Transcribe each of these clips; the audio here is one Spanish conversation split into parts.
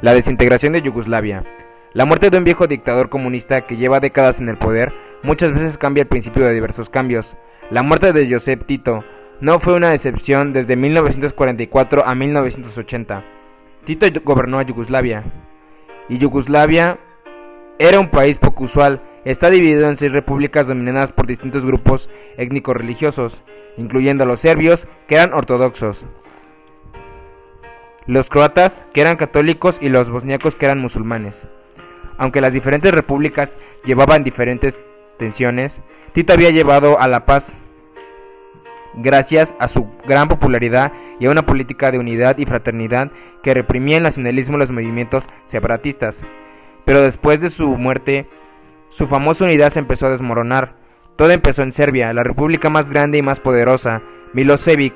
La desintegración de Yugoslavia. La muerte de un viejo dictador comunista que lleva décadas en el poder muchas veces cambia el principio de diversos cambios. La muerte de Josep Tito no fue una excepción desde 1944 a 1980. Tito gobernó a Yugoslavia, y Yugoslavia era un país poco usual. Está dividido en 6 repúblicas dominadas por distintos grupos étnicos religiosos, incluyendo a los serbios, que eran ortodoxos, los croatas, que eran católicos, y los bosníacos, que eran musulmanes. Aunque las diferentes repúblicas llevaban diferentes tensiones, Tito había llevado a la paz gracias a su gran popularidad y a una política de unidad y fraternidad que reprimía el nacionalismo y los movimientos separatistas. Pero después de su muerte, su famosa unidad se empezó a desmoronar. Todo empezó en Serbia, la república más grande y más poderosa. Milošević,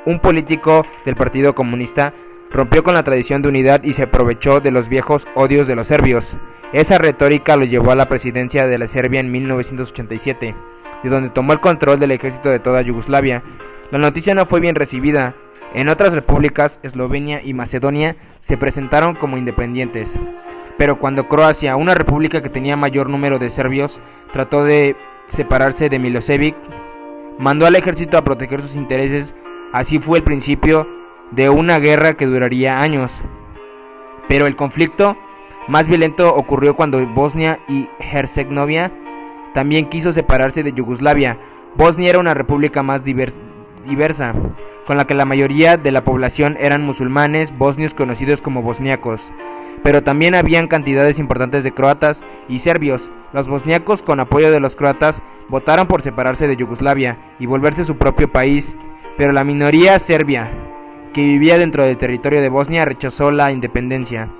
un político del Partido Comunista, rompió con la tradición de unidad y se aprovechó de los viejos odios de los serbios. Esa retórica lo llevó a la presidencia de la Serbia en 1987, de donde tomó el control del ejército de toda Yugoslavia. La noticia no fue bien recibida. En otras repúblicas, Eslovenia y Macedonia, se presentaron como independientes. Pero cuando Croacia, una república que tenía mayor número de serbios, trató de separarse de Milošević, mandó al ejército a proteger sus intereses. Así fue el principio de una guerra que duraría años. Pero el conflicto más violento ocurrió cuando Bosnia y Herzegovina también quiso separarse de Yugoslavia. Bosnia era una república más diversa, con la que la mayoría de la población eran musulmanes bosnios conocidos como bosníacos, pero también habían cantidades importantes de croatas y serbios. Los bosníacos, con apoyo de los croatas, votaron por separarse de Yugoslavia y volverse su propio país, pero la minoría serbia, que vivía dentro del territorio de Bosnia, rechazó la independencia.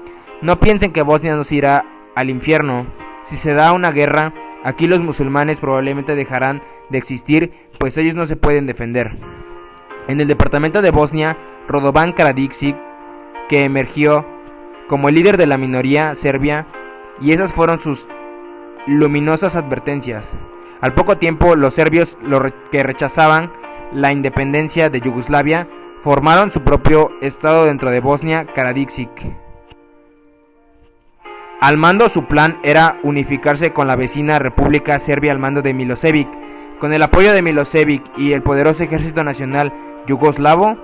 No piensen que Bosnia nos irá al infierno. Si se da una guerra, aquí los musulmanes probablemente dejarán de existir, pues ellos no se pueden defender. En el departamento de Bosnia, Radovan Karadzic, que emergió como el líder de la minoría serbia, y esas fueron sus luminosas advertencias. Al poco tiempo, los serbios que rechazaban la independencia de Yugoslavia formaron su propio estado dentro de Bosnia. Karadzic, al mando, su plan era unificarse con la vecina República Serbia al mando de Milošević. Con el apoyo de Milošević y el poderoso ejército nacional yugoslavo,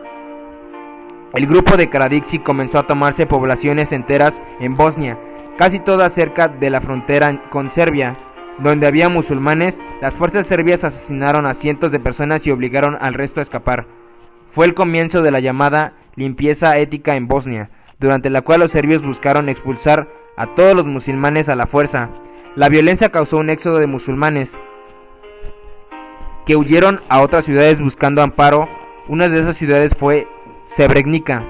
el grupo de Karadzic comenzó a tomarse poblaciones enteras en Bosnia, casi todas cerca de la frontera con Serbia, donde había musulmanes. Las fuerzas serbias asesinaron a cientos de personas y obligaron al resto a escapar. Fue el comienzo de la llamada limpieza étnica en Bosnia, durante la cual los serbios buscaron expulsar a todos los musulmanes a la fuerza. La violencia causó un éxodo de musulmanes que huyeron a otras ciudades buscando amparo. Una de esas ciudades fue Srebrenica.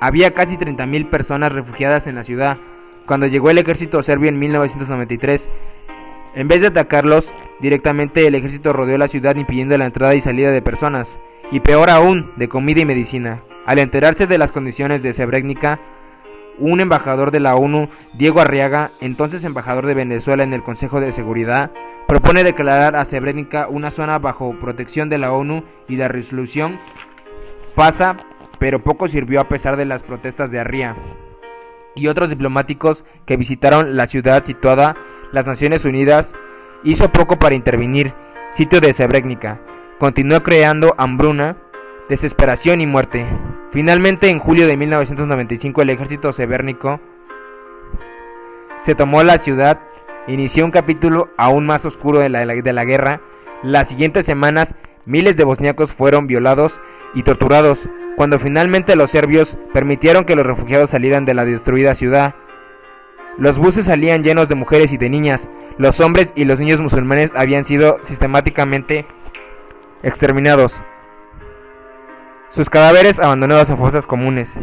Había casi 30,000 personas refugiadas en la ciudad. Cuando llegó el ejército serbio en 1993, en vez de atacarlos directamente, el ejército rodeó la ciudad impidiendo la entrada y salida de personas, y peor aún, de comida y medicina. Al enterarse de las condiciones de Srebrenica, un embajador de la ONU, Diego Arriaga, entonces embajador de Venezuela en el Consejo de Seguridad, propone declarar a Srebrenica una zona bajo protección de la ONU, y la resolución pasa, pero poco sirvió a pesar de las protestas de Arriaga y otros diplomáticos que visitaron la ciudad situada. Las Naciones Unidas hizo poco para intervenir. Sitio de Srebrenica continuó creando hambruna, desesperación y muerte. Finalmente, en julio de 1995, el ejército serbio se tomó la ciudad. Inició un capítulo aún más oscuro de la guerra. Las siguientes semanas, miles de bosníacos fueron violados y torturados. Cuando finalmente los serbios permitieron que los refugiados salieran de la destruida ciudad, los buses salían llenos de mujeres y de niñas. Los hombres y los niños musulmanes habían sido sistemáticamente exterminados, sus cadáveres abandonados en fosas comunes.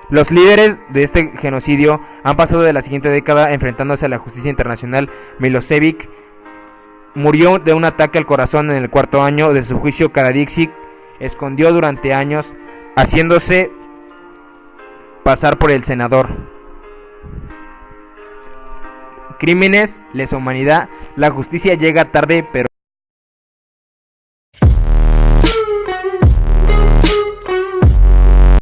Los líderes de este genocidio han pasado de la siguiente década enfrentándose a la justicia internacional. Milošević murió de un ataque al corazón en el 4º año de su juicio. Karadzic escondió durante años, haciéndose pasar por el senador. Crímenes, lesa humanidad. La justicia llega tarde, pero